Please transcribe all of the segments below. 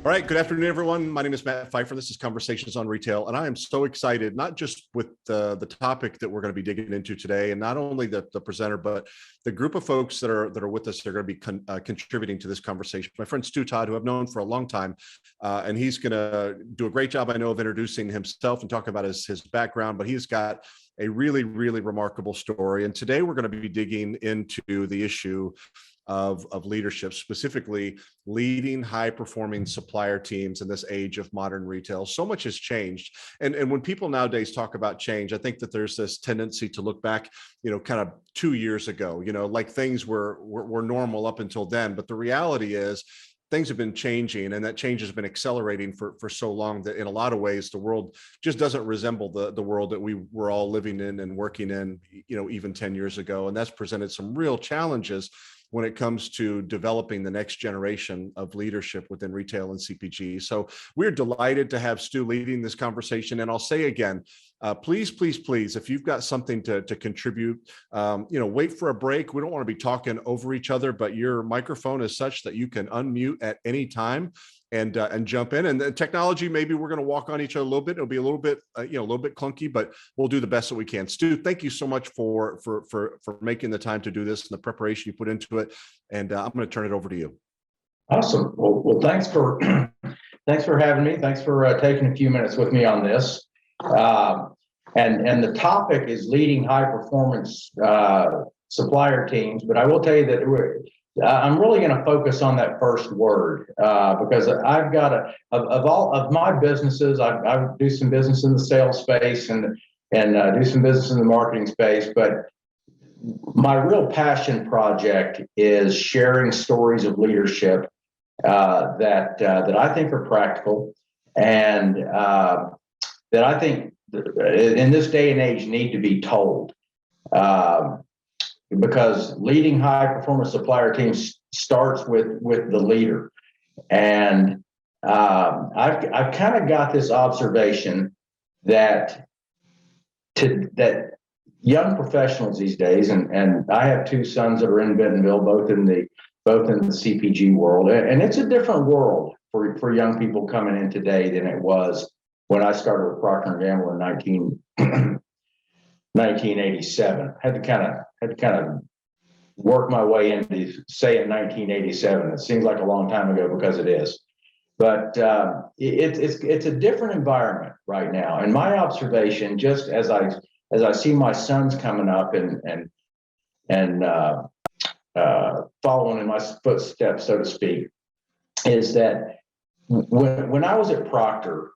All right, good afternoon, everyone. My name is Matt Pfeiffer. This is Conversations on Retail, and I am so excited, not just with the topic that we're going to be digging into today, and not only the presenter, but the group of folks that are with us. They're going to be contributing to this conversation. My friend Stu Todd, who I've known for a long time, and he's going to do a great job, I know, of introducing himself and talking about his background, but he's got a really, really remarkable story. And today we're going to be digging into the issue of leadership, specifically leading high-performing supplier teams in this age of modern retail. So much has changed. And when people nowadays talk about change, I think that there's this tendency to look back, kind of 2 years ago, like things were normal up until then. But the reality is things have been changing, and that change has been accelerating for so long that in a lot of ways, the world just doesn't resemble the world that we were all living in and working in, even 10 years ago. And that's presented some real challenges when it comes to developing the next generation of leadership within retail and CPG. So we're delighted to have Stu leading this conversation. And I'll say again, please, if you've got something to contribute, wait for a break. We don't want to be talking over each other, but your microphone is such that you can unmute at any time and jump in. And the technology, maybe we're going to walk on each other a little bit. It'll be a little bit, a little bit clunky, but we'll do the best that we can. Stu, thank you so much for making the time to do this and the preparation you put into it. And I'm going to turn it over to you. Awesome. Well, thanks for having me. Thanks for taking a few minutes with me on this. And the topic is leading high performance supplier teams. But I will tell you that I'm really going to focus on that first word because I've got of all of my businesses, I do some business in the sales space and do some business in the marketing space. But my real passion project is sharing stories of leadership that I think are practical and that I think in this day and age need to be told. Because leading high performance supplier teams starts with the leader. And I've kind of got this observation that young professionals these days, and I have two sons that are in Bentonville, both in the CPG world, and it's a different world for young people coming in today than it was when I started with Procter & Gamble in 1987. Had to kind of work my way into say in 1987. It seems like a long time ago because it is, but it's a different environment right now. And my observation, just as I see my sons coming up and following in my footsteps, so to speak, is that when I was at Procter.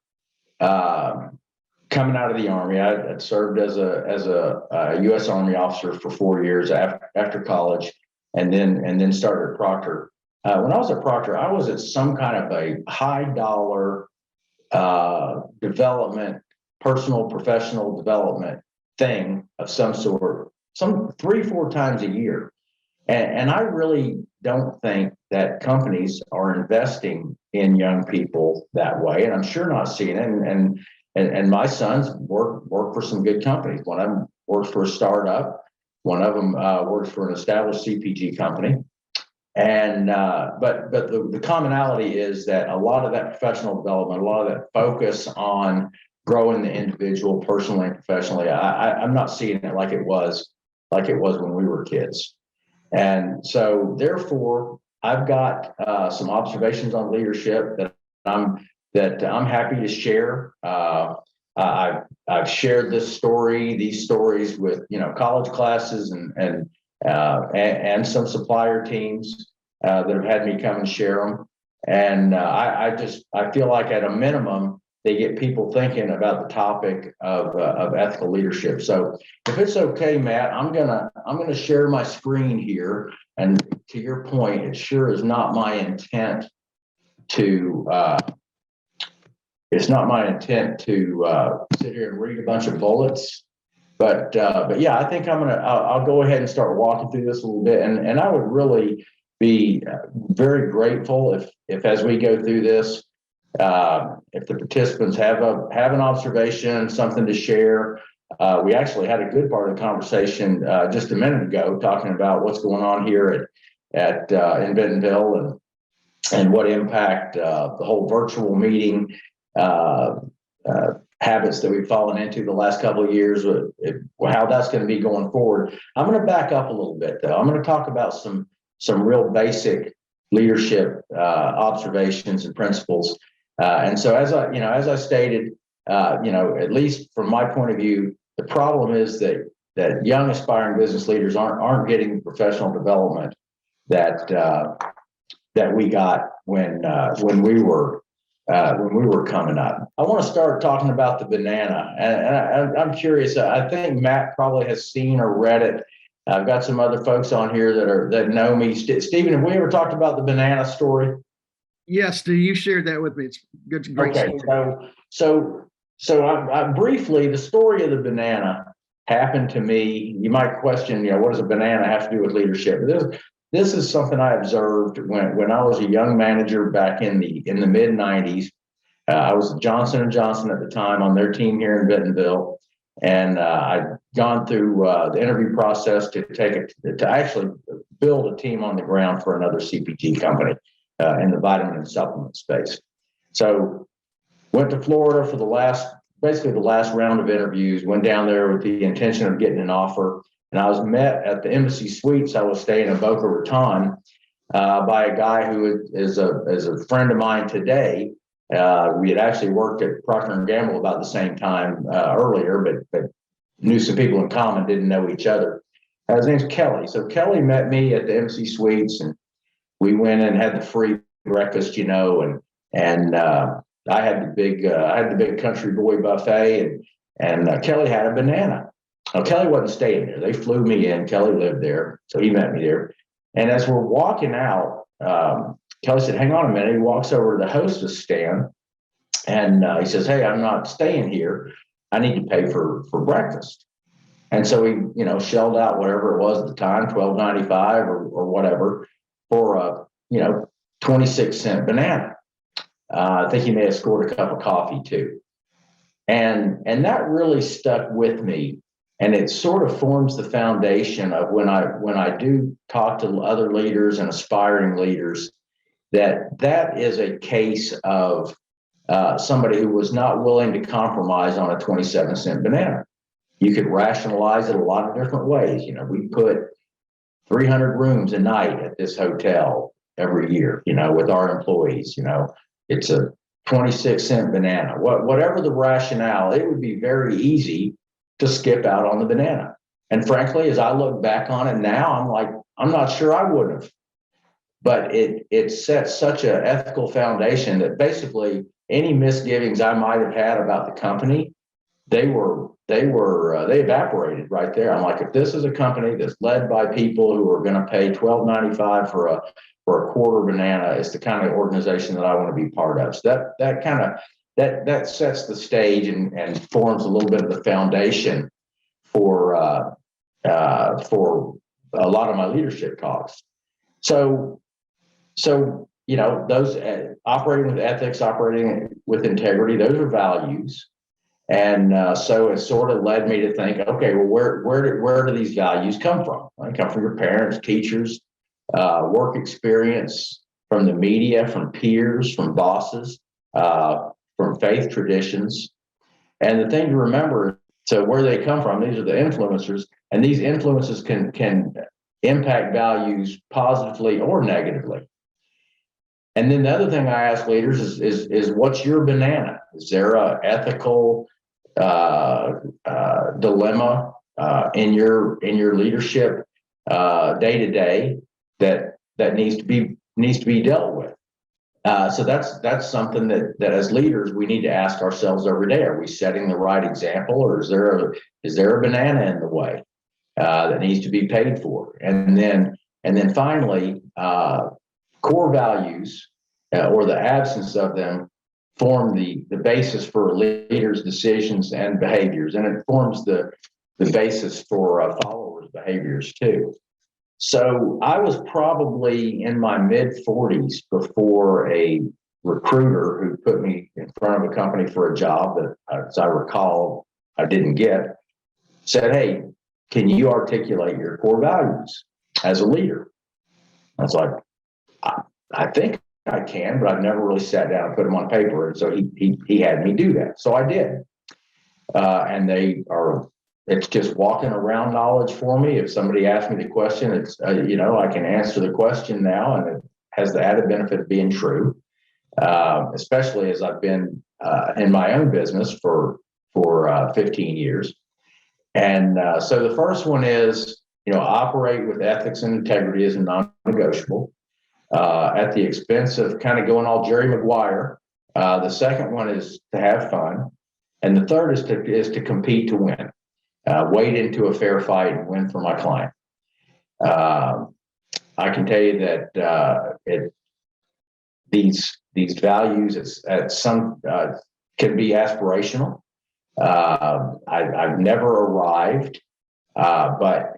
Coming out of the Army, I had served as a U.S. Army officer for 4 years after college, and then started at Procter. When I was at Procter, I was at some kind of a high dollar development, personal professional development thing of some sort, some 3-4 times a year, and I really don't think that companies are investing in young people that way, and I'm sure not seeing it. And my sons work for some good companies. One of them works for a startup. One of them works for an established CPG company. And but the commonality is that a lot of that professional development, a lot of that focus on growing the individual personally and professionally, I'm not seeing it like it was when we were kids. And so therefore, I've got some observations on leadership that I'm happy to share. I've shared these stories with college classes and some supplier teams that have had me come and share them. And I feel like at a minimum they get people thinking about the topic of ethical leadership. So if it's okay, Matt, I'm gonna share my screen here. And to your point, it sure is not my intent to sit here and read a bunch of bullets. But yeah, I think I'll go ahead and start walking through this a little bit, and I would really be very grateful if as we go through this, if the participants have an observation, something to share. We actually had a good part of the conversation just a minute ago, talking about what's going on here at in Bentonville, and what impact the whole virtual meeting habits that we've fallen into the last couple of years, how that's going to be going forward. I'm going to back up a little bit, though. I'm going to talk about some real basic leadership observations and principles. And so, as I stated, at least from my point of view, the problem is that young aspiring business leaders aren't getting the professional development that we got when we were coming up. I want to start talking about the banana, and I'm curious. I think Matt probably has seen or read it. I've got some other folks on here that know me. Stephen, have we ever talked about the banana story? Yes, you shared that with me. It's good, great Okay, story. so I briefly, the story of the banana happened to me. You might question, what does a banana have to do with leadership? This is something I observed when I was a young manager back in the mid '90s. I was at Johnson & Johnson at the time on their team here in Bentonville, and I'd gone through the interview process to actually build a team on the ground for another CPG company in the vitamin and supplement space. So went to Florida for basically the last round of interviews. Went down there with the intention of getting an offer. And I was met at the Embassy Suites. I was staying in Boca Raton by a guy who is a friend of mine today. We had actually worked at Procter & Gamble about the same time earlier, but knew some people in common, didn't know each other. His name's Kelly. So Kelly met me at the Embassy Suites, and we went and had the free breakfast, and I had the big country boy buffet, and Kelly had a banana. Now, Kelly wasn't staying there. They flew me in. Kelly lived there, so he met me there. And as we're walking out, Kelly said, "Hang on a minute." He walks over to the hostess stand, and he says, "Hey, I'm not staying here. I need to pay for breakfast." And so he, shelled out whatever it was at the time, $12.95 or whatever, for a 26-cent banana. I think he may have scored a cup of coffee too. And that really stuck with me. And it sort of forms the foundation of when I do talk to other leaders and aspiring leaders, that is a case of somebody who was not willing to compromise on a 27-cent banana. You could rationalize it a lot of different ways. We put 300 rooms a night at this hotel every year, with our employees. It's a 26-cent banana. Whatever the rationale, it would be very easy to skip out on the banana. And frankly, as I look back on it now, I'm not sure I would have. But it sets such an ethical foundation that basically any misgivings I might have had about the company, they evaporated right there. I'm like, if this is a company that's led by people who are going to pay $12.95 for a quarter banana, it's the kind of organization that I want to be part of. So that sets the stage and forms a little bit of the foundation for a lot of my leadership talks. So those operating with ethics, operating with integrity, those are values. And so it sort of led me to think, okay, well, where do these values come from? They come from your parents, teachers, work experience, from the media, from peers, from bosses, from faith traditions. And the thing to remember, so where they come from, these are the influencers, and these influences can impact values positively or negatively. And then the other thing I ask leaders is what's your banana? Is there an ethical dilemma in your leadership day to day that needs to be dealt with? So that's something that as leaders we need to ask ourselves every day. Are we setting the right example, or is there a banana in the way that needs to be paid for? And then finally, core values or the absence of them form the basis for leaders' decisions and behaviors, and it forms the the basis for followers' behaviors too. So I was probably in my mid-40s before a recruiter who put me in front of a company for a job that, as I recall, I didn't get, said, "Hey, can you articulate your core values as a leader?" I was like, I think I can, but I've never really sat down and put them on paper. And so he had me do that. So I did. And it's just walking around knowledge for me. If somebody asks me the question, it's, I can answer the question now, and it has the added benefit of being true, especially as I've been in my own business for 15 years. And so the first one is, operate with ethics and integrity as a non-negotiable, at the expense of kind of going all Jerry Maguire. The second one is to have fun. And the third is to compete to win, wade into a fair fight and win for my client. I can tell you that these values can be aspirational. I've never arrived, but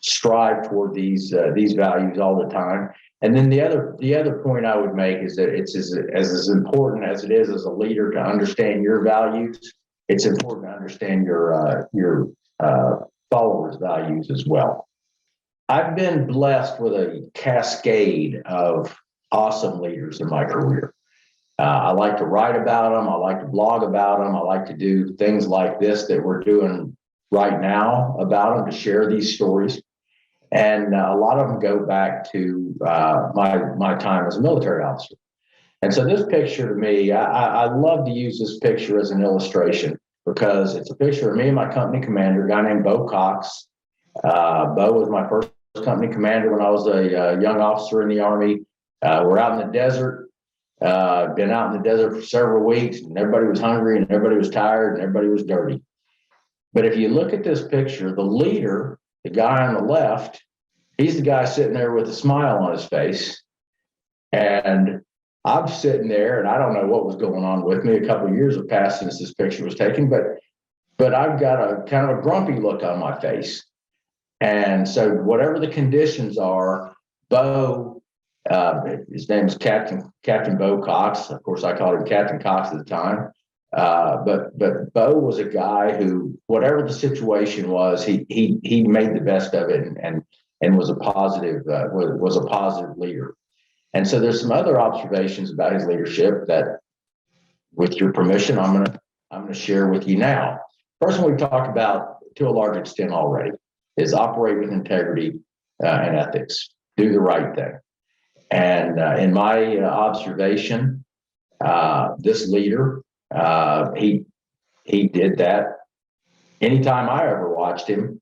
strive toward these values all the time. And then the other point I would make is that it's as important as it is as a leader to understand your values. It's important to understand your followers' values as well. I've been blessed with a cascade of awesome leaders in my career. I like to write about them. I like to blog about them. I like to do things like this that we're doing right now about them, to share these stories. And a lot of them go back to my time as a military officer. And so this picture to me, I love to use this picture as an illustration because it's a picture of me and my company commander, a guy named Bo Cox. Bo was my first company commander when I was a young officer in the Army. We're out in the desert, been out in the desert for several weeks, and everybody was hungry and everybody was tired and everybody was dirty. But if you look at this picture, the leader, the guy on the left, he's the guy sitting there with a smile on his face. And I'm sitting there and I don't know what was going on with me. A couple of years have passed since this picture was taken, but I've got a kind of a grumpy look on my face. And so whatever the conditions are, Bo, his name is Captain Bo Cox. Of course, I called him Captain Cox at the time. But Bo was a guy who, whatever the situation was, he made the best of it and was a positive leader. And so there's some other observations about his leadership that, with your permission, I'm gonna share with you now. First one we talked about to a large extent already is operate with integrity and ethics. Do the right thing. And in my observation, this leader, he did that. Anytime I ever watched him,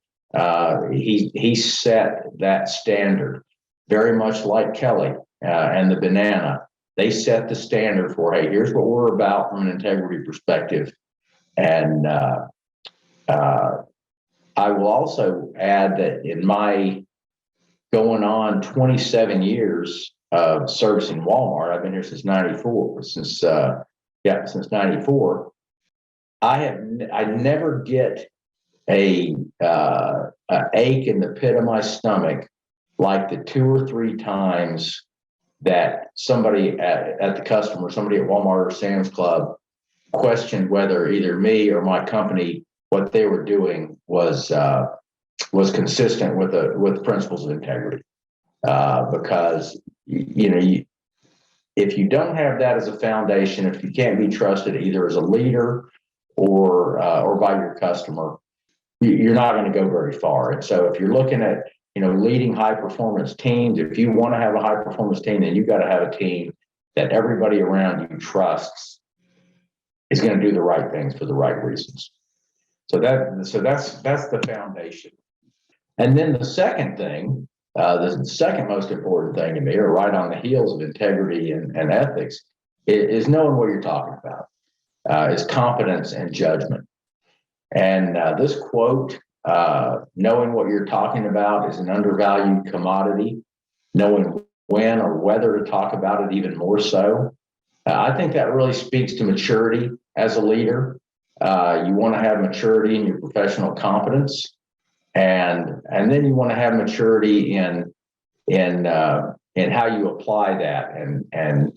he set that standard, very much like Kelly and the banana. They set the standard for, hey, here's what we're about from an integrity perspective. And I will also add that in my going on 27 years of servicing Walmart, I've been here since 94, since 94. I never get a ache in the pit of my stomach like the 2 or 3 times that somebody at the customer, somebody at Walmart or Sam's Club, questioned whether either me or my company, what they were doing was consistent with the principles of integrity. Because if you don't have that as a foundation, if you can't be trusted either as a leader or by your customer, you're not going to go very far. And so if you're looking at leading high performance teams, if you want to have a high performance team, then you've got to have a team that everybody around you trusts is going to do the right things for the right reasons. So that's the foundation. And then the second thing, the second most important thing to me, or right on the heels of integrity and ethics, is knowing what you're talking about, is competence and judgment. And this quote, knowing what you're talking about is an undervalued commodity. Knowing when or whether to talk about it even more so. I think that really speaks to maturity as a leader. You want to have maturity in your professional competence, and then you want to have maturity in how you apply that, and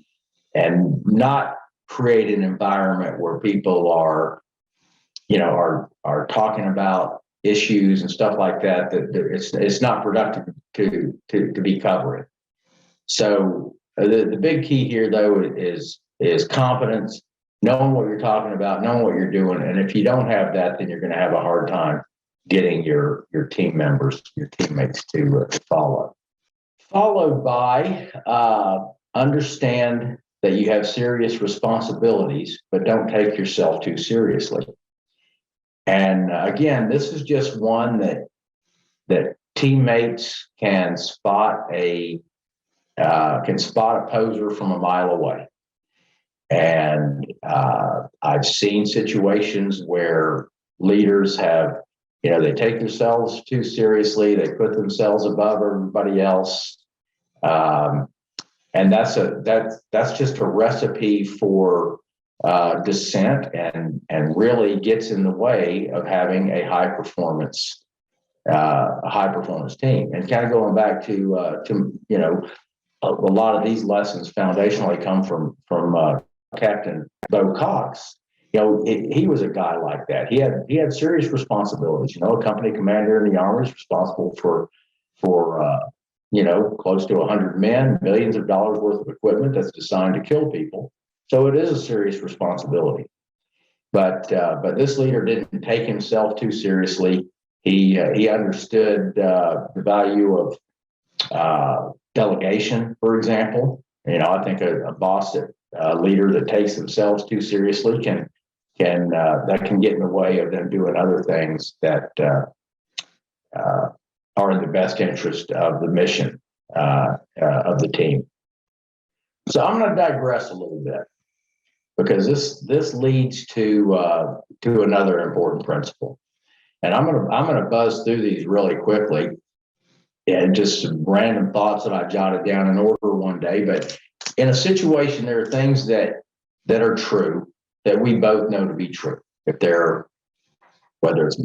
not create an environment where people are talking about issues and stuff like that it's not productive to be covering. So the big key here though is competence, knowing what you're talking about, knowing what you're doing. And if you don't have that, then you're going to have a hard time getting your team members, your teammates to follow. Followed by understand that you have serious responsibilities, but don't take yourself too seriously. And again, this is just one that teammates can spot a poser from a mile away. And I've seen situations where leaders have, they take themselves too seriously. They put themselves above everybody else. And that's just a recipe for dissent and really gets in the way of having a high performance team. And kind of going back to a lot of these lessons foundationally come from Captain Bo Cox. He was a guy like that. He had serious responsibilities. A company commander in the Army is responsible for close to 100 men, millions of dollars worth of equipment that's designed to kill people. So it is a serious responsibility. But this leader didn't take himself too seriously. He understood the value of delegation, for example. I think a boss, a leader that takes themselves too seriously can get in the way of them doing other things that are in the best interest of the mission of the team. So I'm going to digress a little bit, because this leads to another important principle, and I'm gonna buzz through these really quickly, and just some random thoughts that I jotted down in order one day. But in a situation, there are things that are true that we both know to be true. Whether it's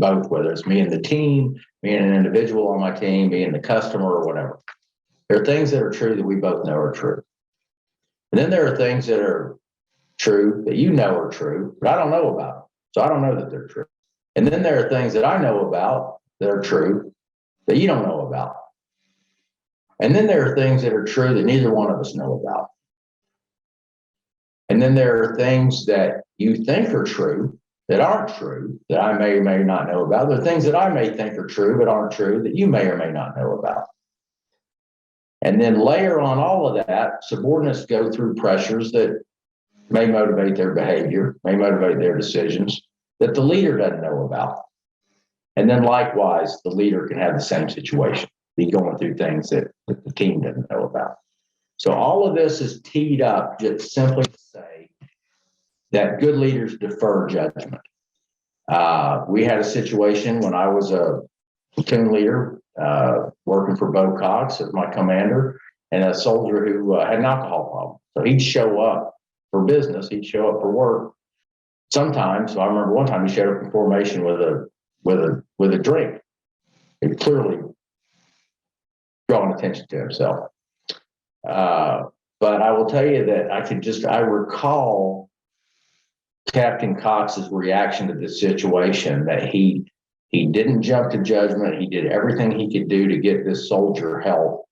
me and the team, me and an individual on my team, me and the customer, or whatever. There are things that are true that we both know are true. And then there are things that are true that you know are true, but I don't know about. So I don't know that they're true. And then there are things that I know about that are true that you don't know about. And then there are things that are true that neither one of us know about. And then there are things that you think are true that aren't true, that I may or may not know about. There are things that I may think are true but aren't true that you may or may not know about. And then layer on all of that, subordinates go through pressures that may motivate their behavior, may motivate their decisions that the leader doesn't know about. And then likewise, the leader can have the same situation, be going through things that the team doesn't know about. So all of this is teed up just simply to say that good leaders defer judgment. We had a situation when I was a platoon leader working for Bo Cox as my commander, and a soldier who had an alcohol problem. So he'd show up for business, he'd show up for work. Sometimes, so I remember one time he showed up in formation with a drink. He clearly drawing attention to himself. But I will tell you that I recall Captain Cox's reaction to this situation, that he didn't jump to judgment. He did everything he could do to get this soldier help.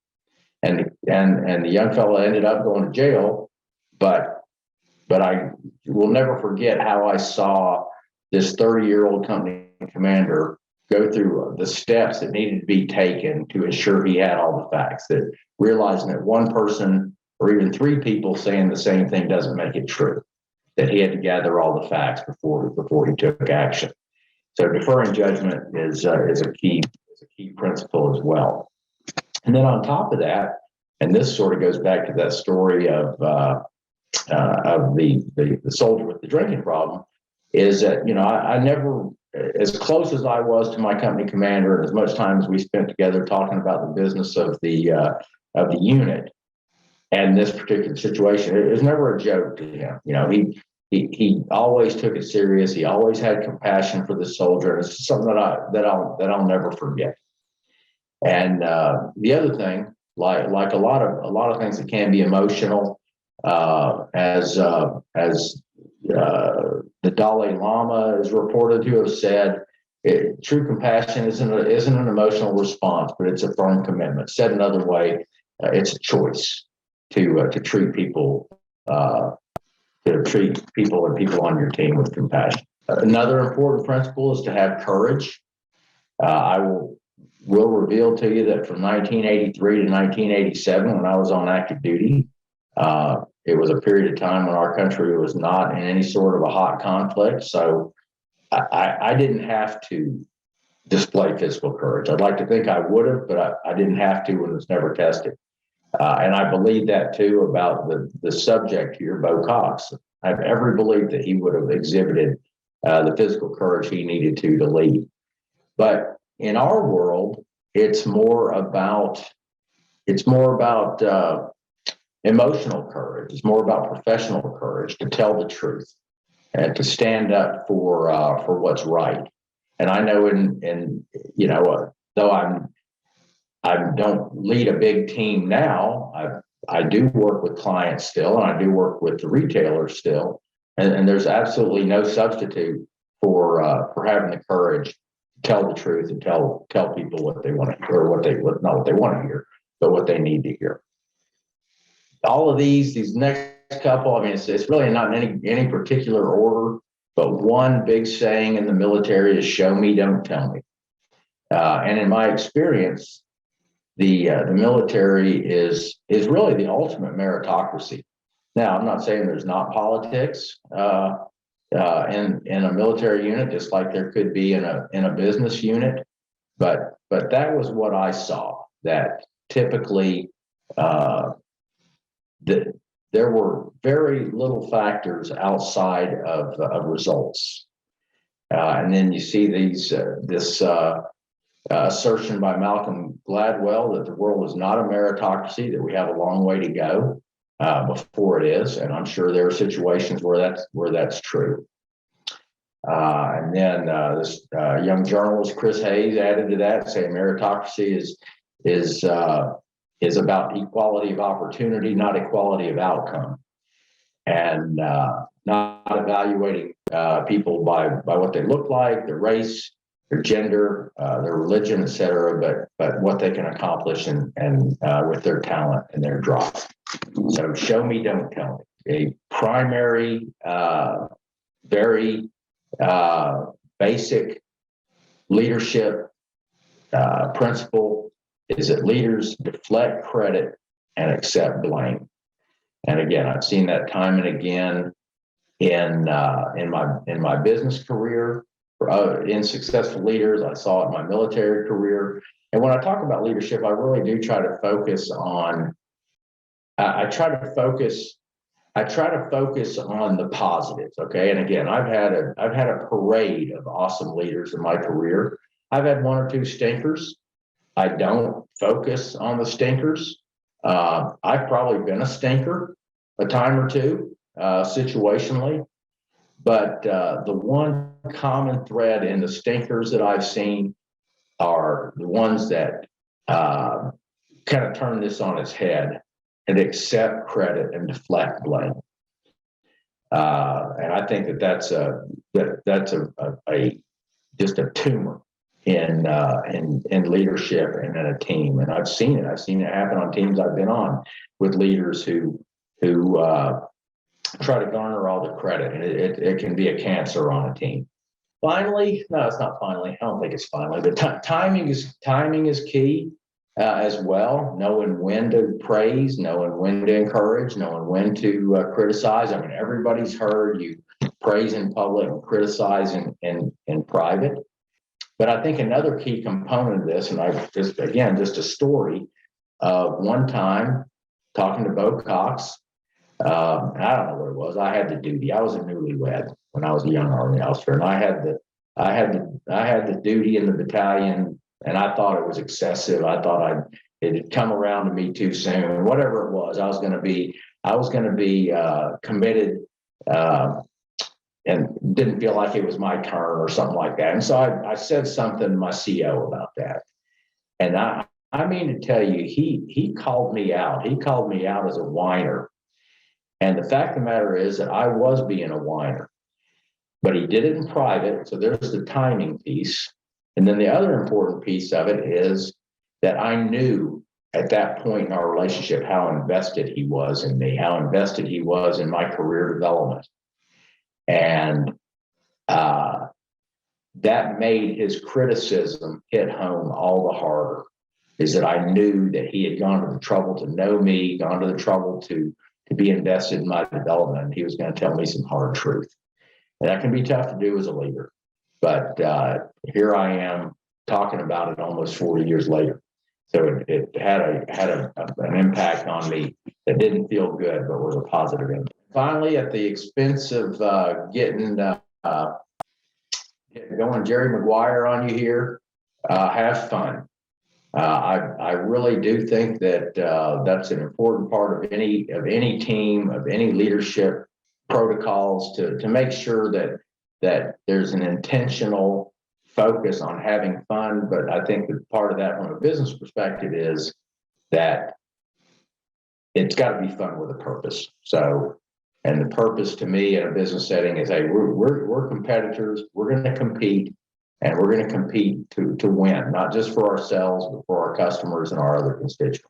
And the young fellow ended up going to jail, but I will never forget how I saw this 30-year-old company commander go through the steps that needed to be taken to ensure he had all the facts, that realizing that one person or even three people saying the same thing doesn't make it true, that he had to gather all the facts before he took action. So deferring judgment is a key principle as well. And then on top of that, and this sort of goes back to that story of the soldier with the drinking problem, is that I never, as close as I was to my company commander, and as much time as we spent together talking about the business of the unit and this particular situation, it was never a joke to him. he always took it serious. He always had compassion for the soldier. It's something that I'll never forget. And the other thing, like a lot of things that can be emotional, as the Dalai Lama is reported to have said, true compassion isn't an emotional response, but it's a firm commitment. Said another way, it's a choice to treat people and people on your team with compassion. Another important principle is to have courage. I will reveal to you that from 1983 to 1987, when I was on active duty, it was a period of time when our country was not in any sort of a hot conflict. So I didn't have to display physical courage. I'd like to think I would have, but I didn't have to and was never tested. And I believe that too about the subject here, Bo Cox. I have every belief that he would have exhibited the physical courage he needed to lead. But in our world, it's more about emotional courage. It's more about professional courage to tell the truth and to stand up for what's right. And I know though I don't lead a big team now, I do work with clients still, and I do work with the retailers still. And there's absolutely no substitute for having the courage to tell the truth and tell people what they want to hear, or not what they want to hear, but what they need to hear. All of these next couple, I mean, it's really not in any particular order, but one big saying in the military is "show me, don't tell me." And in my experience, the military is really the ultimate meritocracy. Now, I'm not saying there's not politics in a military unit, just like there could be in a business unit, but that was what I saw. That typically there were very little factors outside of results, and then you see this assertion by Malcolm Gladwell that the world is not a meritocracy, that we have a long way to go before it is, and I'm sure there are situations where that's true. And then this young journalist Chris Hayes added to that, saying meritocracy is about equality of opportunity, not equality of outcome, and not evaluating people by what they look like, their race, their gender, their religion, et cetera, but what they can accomplish and with their talent and their drive. So show me, don't tell me. A primary, very basic leadership principle is that leaders deflect credit and accept blame. And again, I've seen that time and again in my business career, in successful leaders. I saw it in my military career. And when I talk about leadership, I really do try to focus on. I try to focus on the positives. Okay, and again, I've had a parade of awesome leaders in my career. I've had one or two stinkers. I don't focus on the stinkers. I've probably been a stinker a time or two, situationally, but the one common thread in the stinkers that I've seen are the ones that kind of turn this on its head and accept credit and deflect blame. And I think that's just a tumor in leadership and in a team. And I've seen it happen on teams I've been on with leaders who try to garner all the credit, and it can be a cancer on a team. Finally, no, it's not finally. I don't think it's finally, but timing is key as well. Knowing when to praise, knowing when to encourage, knowing when to criticize. I mean, everybody's heard you praise in public and criticize in private. But I think another key component of this, and just a story of one time talking to Bo Cox. I don't know what it was. I had the duty. I was a newlywed when I was a young Army officer, and I had the duty in the battalion, and I thought it was excessive. I thought it had come around to me too soon. Whatever it was, I was going to be committed and didn't feel like it was my turn or something like that. And so I said something to my CO about that. And I mean to tell you, he called me out. He called me out as a whiner. And the fact of the matter is that I was being a whiner, but he did it in private. So there's the timing piece. And then the other important piece of it is that I knew at that point in our relationship how invested he was in me, how invested he was in my career development. And that made his criticism hit home all the harder, is that I knew that he had gone to the trouble to know me, gone to the trouble to be invested in my development. And he was going to tell me some hard truth. And that can be tough to do as a leader. But here I am talking about it almost 40 years later. So it had an impact on me that didn't feel good, but was a positive impact. Finally, at the expense of getting going Jerry Maguire on you here, have fun. I really do think that that's an important part of any team, of any leadership protocols, to make sure that there's an intentional focus on having fun. But I think that part of that from a business perspective is that it's got to be fun with a purpose. So, and the purpose to me in a business setting is, hey, we're competitors. We're going to compete, and we're going to compete to win, not just for ourselves, but for our customers and our other constituents.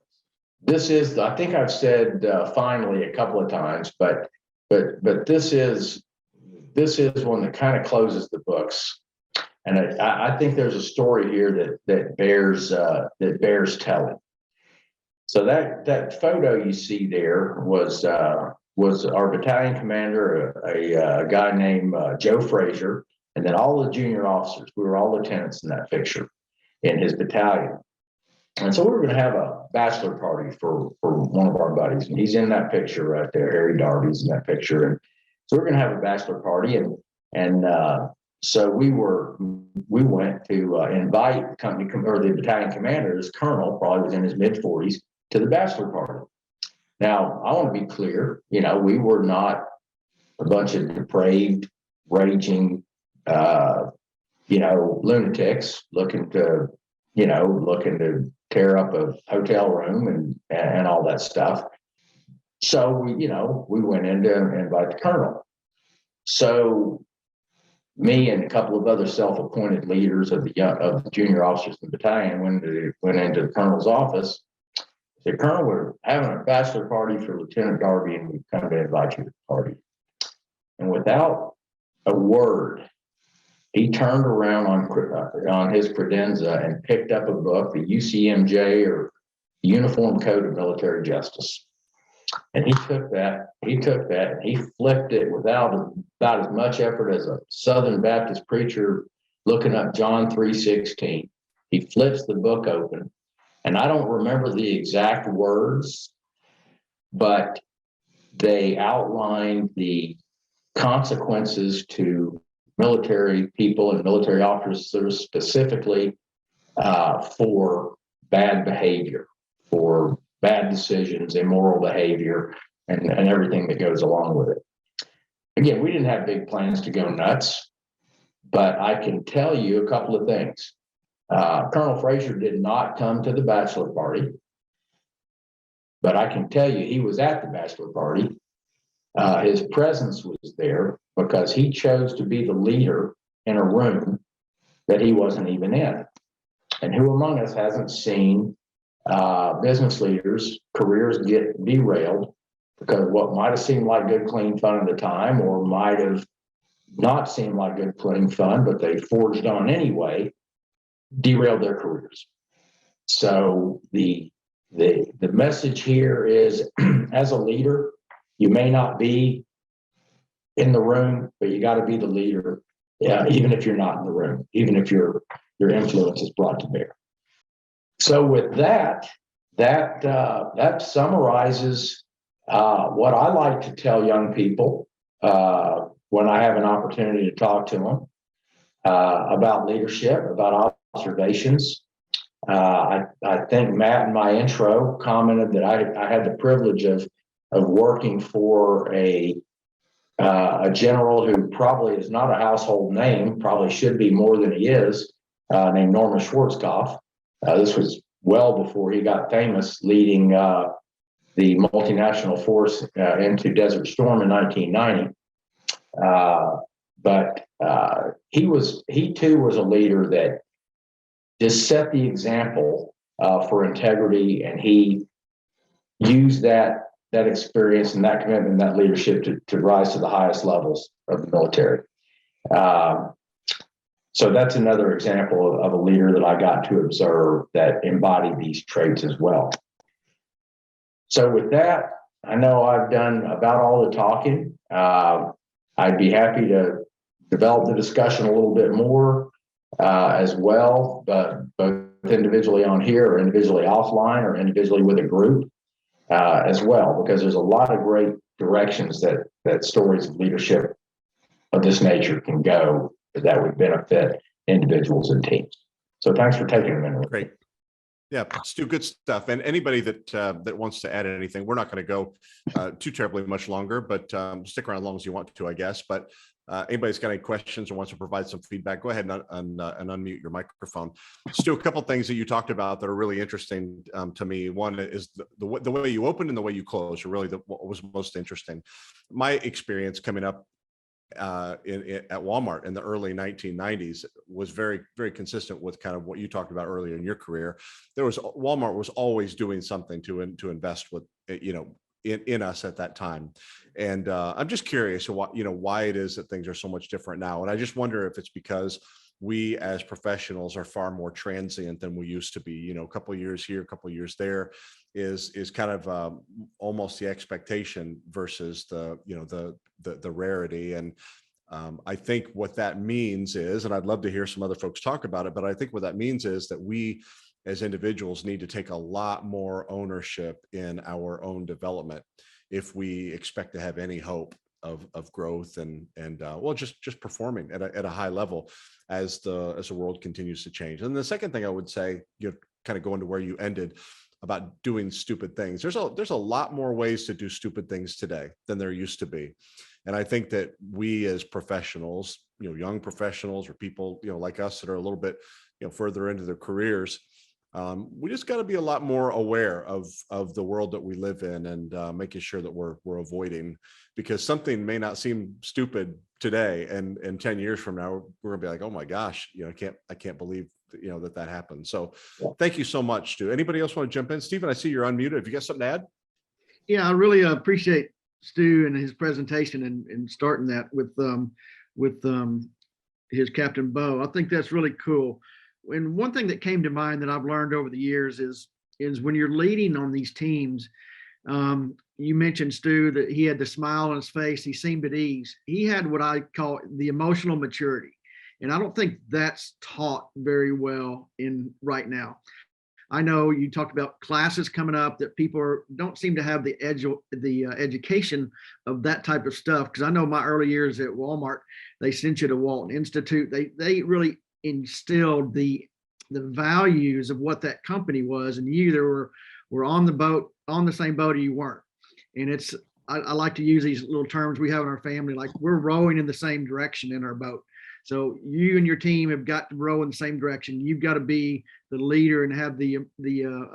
This is, I think I've said finally a couple of times, but this is one that kind of closes the books. And I think there's a story here that bears telling. So that photo you see there was our battalion commander, a guy named Joe Frazier, and then all the junior officers. We were all lieutenants in that picture in his battalion. And so we were going to have a bachelor party for one of our buddies, and he's in that picture right there. Harry Darby's in that picture, and so we're going to have a bachelor party, and so we went to invite the company or the battalion commander, his colonel, probably was in his mid-40s, to the bachelor party. Now, I want to be clear, we were not a bunch of depraved, raging, lunatics looking to tear up a hotel room and all that stuff. So we went in to invite the colonel. So me and a couple of other self-appointed leaders of the junior officers in the battalion went into the colonel's office. Said, Colonel, we're having a bachelor party for Lieutenant Darby, and we've come to invite you to the party. And without a word, he turned around on his credenza and picked up a book, the UCMJ, or the Uniform Code of Military Justice. And he took that and he flipped it without about as much effort as a Southern Baptist preacher looking up John 3:16. He flips the book open, and I don't remember the exact words, but they outlined the consequences to military people and military officers specifically for bad behavior, for bad decisions, immoral behavior, and everything that goes along with it. Again, we didn't have big plans to go nuts, but I can tell you a couple of things. Colonel Frazier did not come to the bachelor party, but I can tell you he was at the bachelor party. His presence was there because he chose to be the leader in a room that he wasn't even in. And who among us hasn't seen business leaders' careers get derailed because what might have seemed like good, clean fun at the time, or might have not seemed like good, clean fun, but they forged on anyway, derailed their careers. So the message here is, as a leader, you may not be in the room, but you got to be the leader, even if you're not in the room, even if your influence is brought to bear. So with that summarizes what I like to tell young people when I have an opportunity to talk to them about leadership, about observations. I think Matt in my intro commented that I had the privilege of working for a a general who probably is not a household name, probably should be more than he is, named Norman Schwarzkopf. This was well before he got famous, leading the multinational force into Desert Storm in 1990. But he too was a leader that just set the example for integrity, and he used that experience and that commitment and that leadership to rise to the highest levels of the military. So that's another example of a leader that I got to observe that embodied these traits as well. So with that, I know I've done about all the talking. I'd be happy to develop the discussion a little bit more as well, but both individually on here or individually offline or individually with a group as well, because there's a lot of great directions that stories of leadership of this nature can go that would benefit individuals and teams. So thanks for taking a minute. Great. Yeah, Stu, good stuff. And anybody that wants to add anything, we're not going to go too terribly much longer, but stick around as long as you want to, I guess. But anybody's got any questions or wants to provide some feedback, go ahead and unmute your microphone. Stu, a couple of things that you talked about that are really interesting to me. One is the way you opened and the way you closed are really what was most interesting. My experience coming up at Walmart in the early 1990s was very, very consistent with kind of what you talked about earlier in your career. Walmart was always doing something to invest with, in us at that time. And I'm just curious why it is that things are so much different now. And I just wonder if it's because we as professionals are far more transient than we used to be. A couple of years here, a couple of years there is kind of almost the expectation versus the rarity. And I think what that means is, and I'd love to hear some other folks talk about it, but I think what that means is that we as individuals need to take a lot more ownership in our own development if we expect to have any hope of growth and just performing at a high level as the world continues to change. And the second thing I would say, kind of going to where you ended about doing stupid things. There's a lot more ways to do stupid things today than there used to be. And I think that we as professionals, young professionals or people, like us that are a little bit, further into their careers, we just got to be a lot more aware of the world that we live in and making sure that we're avoiding, because something may not seem stupid today, and 10 years from now we're gonna be like, oh my gosh, I can't believe that happened. So thank you so much, Stu. Anybody else want to jump in? Stephen, I see you're unmuted. Have you got something to add? Yeah, I really appreciate Stu and his presentation and starting that with his Captain Bo. I think that's really cool. And one thing that came to mind that I've learned over the years is when you're leading on these teams, you mentioned, Stu, that he had the smile on his face. He seemed at ease. He had what I call the emotional maturity. And I don't think that's taught very well right now. I know you talked about classes coming up that people don't seem to have the education of that type of stuff. Because I know my early years at Walmart, they sent you to Walton Institute. They really instilled the values of what that company was, and you either were on the same boat or you weren't. And I like to use these little terms we have in our family, like we're rowing in the same direction in our boat. So you and your team have got to row in the same direction. You've got to be the leader and have the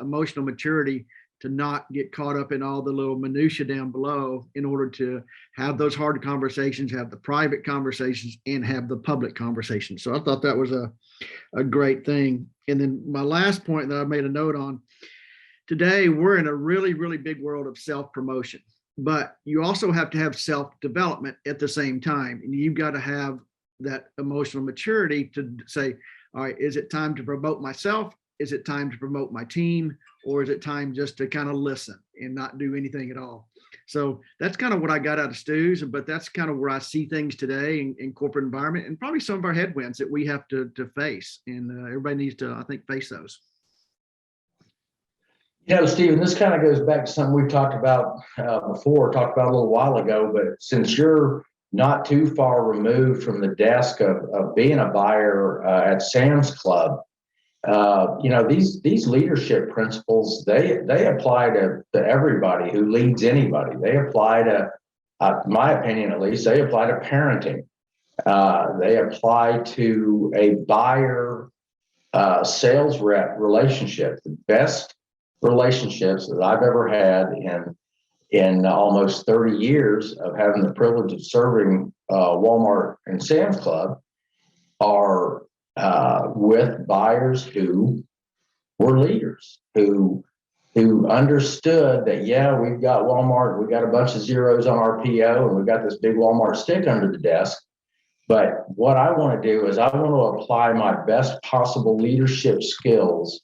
emotional maturity to not get caught up in all the little minutia down below in order to have those hard conversations, have the private conversations, and have the public conversations. So I thought that was a great thing. And then my last point that I made a note on, today we're in a really, really big world of self-promotion, but you also have to have self-development at the same time. And you've got to have that emotional maturity to say, all right, is it time to promote myself? Is it time to promote my team? Or is it time just to kind of listen and not do anything at all? So that's kind of what I got out of Stu's, but that's kind of where I see things today in corporate environment, and probably some of our headwinds that we have to face. And everybody needs to, I think, face those. Stephen, this kind of goes back to something we've talked about before, talked about a little while ago, but since you're not too far removed from the desk of being a buyer at Sam's Club, these leadership principles, they apply to everybody who leads anybody. They apply to my opinion at least, they apply to parenting. They apply to a buyer sales rep relationship. The best relationships that I've ever had in almost 30 years of having the privilege of serving Walmart and Sam's Club are with buyers who were leaders, who understood that, yeah, we've got Walmart, we've got a bunch of zeros on our PO, and we've got this big Walmart stick under the desk. But what I want to do is I want to apply my best possible leadership skills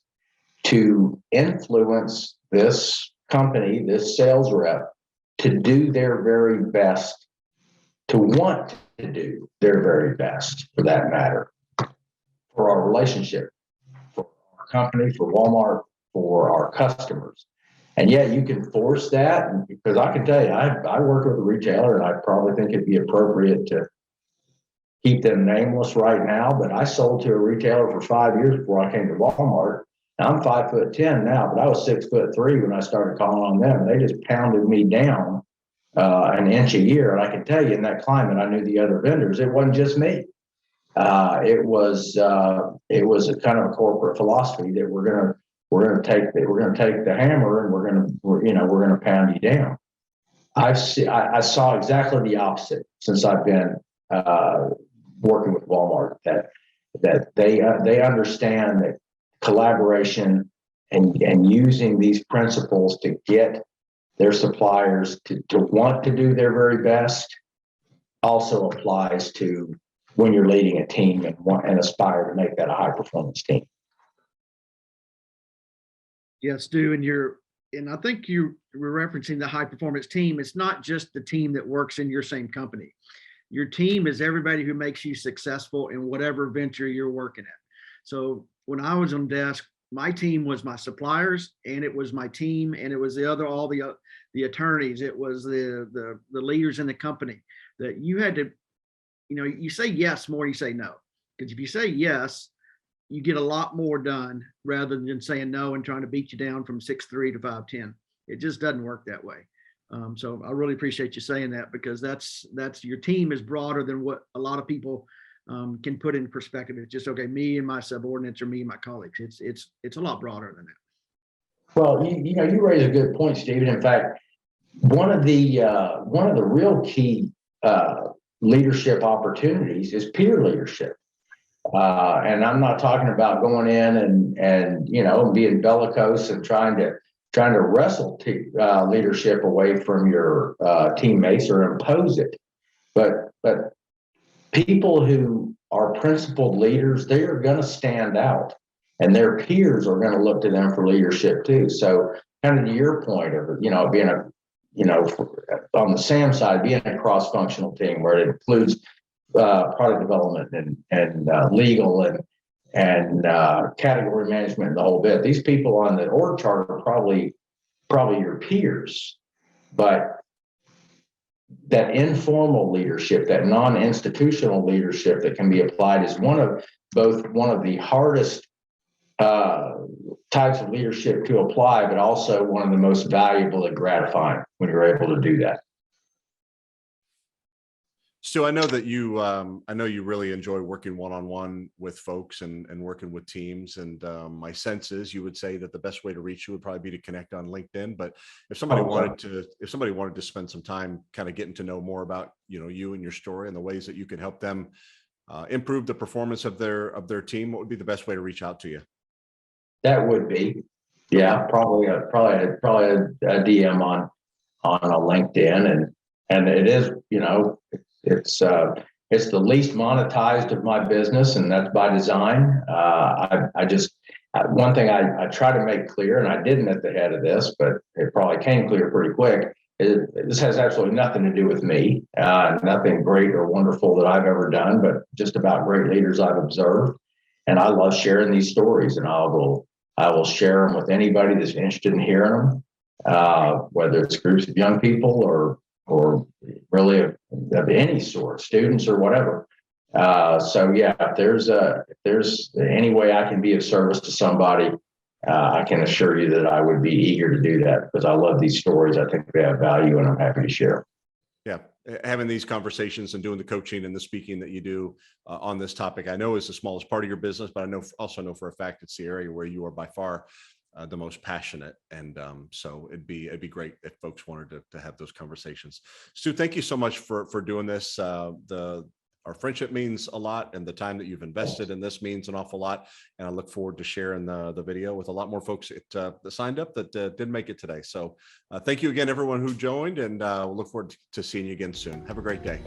to influence this company, this sales rep, to do their very best, to want to do their very best, for that matter, for our relationship, for our company, for Walmart, for our customers. And yeah, you can force that, because I can tell you, I work with a retailer, and I probably think it'd be appropriate to keep them nameless right now, but I sold to a retailer for 5 years before I came to Walmart. Now, I'm 5'10" now, but I was 6'3" when I started calling on them. They just pounded me down an inch a year. And I can tell you, in that climate, I knew the other vendors. It wasn't just me. It was a kind of a corporate philosophy that we're gonna take the hammer, and we're gonna pound you down. I saw exactly the opposite since I've been working with Walmart, that they understand that collaboration and using these principles to get their suppliers to want to do their very best also applies to when you're leading a team and aspire to make that a high performance team. Yes, Stu, and I think you were referencing the high performance team. It's not just the team that works in your same company. Your team is everybody who makes you successful in whatever venture you're working at. So when I was on desk, my team was my suppliers, and it was my team, and it was all the attorneys. It was the leaders in the company, that you had to, you say yes more than you say no. Because if you say yes, you get a lot more done rather than saying no and trying to beat you down from 6'3" to 5'10". It just doesn't work that way. So I really appreciate you saying that, because that's your team is broader than what a lot of people can put in perspective. It's just, okay, me and my subordinates, or me and my colleagues. It's a lot broader than that. Well, you raise a good point, Stephen. In fact, one of the real key leadership opportunities is peer leadership. And I'm not talking about going in and being bellicose and trying to wrestle leadership away from your teammates or impose it. But people who are principled leaders, they are going to stand out, and their peers are going to look to them for leadership too. So kind of to your point of, being on the SAM side, being a cross-functional team where it includes product development and legal and category management and the whole bit. These people on the org chart are probably your peers, but that informal leadership, that non-institutional leadership that can be applied, is one of the hardest types of leadership to apply, but also one of the most valuable and gratifying when you're able to do that. Stu, I know that you really enjoy working one-on-one with folks and working with teams. And my sense is you would say that the best way to reach you would probably be to connect on LinkedIn. But if somebody wanted to spend some time kind of getting to know more about, you and your story and the ways that you could help them improve the performance of their team, what would be the best way to reach out to you? That would be, yeah, probably a DM on a LinkedIn, and it is, it's the least monetized of my business, and that's by design. One thing I try to make clear, and I didn't at the head of this, but it probably came clear pretty quick, is this has absolutely nothing to do with me, nothing great or wonderful that I've ever done, but just about great leaders I've observed. And I love sharing these stories, and I will share them with anybody that's interested in hearing them, whether it's groups of young people or really of any sort, students or whatever. So yeah, if there's any way I can be of service to somebody, I can assure you that I would be eager to do that, because I love these stories. I think they have value, and I'm happy to share. Yeah, having these conversations and doing the coaching and the speaking that you do on this topic, I know is the smallest part of your business, but I also know for a fact it's the area where you are by far the most passionate. And so it'd be great if folks wanted to have those conversations. Stu, thank you so much for doing this. Our friendship means a lot, and the time that you've invested in this means an awful lot. And I look forward to sharing the video with a lot more folks that signed up that didn't make it today. So thank you again, everyone who joined, and we'll look forward to seeing you again soon. Have a great day.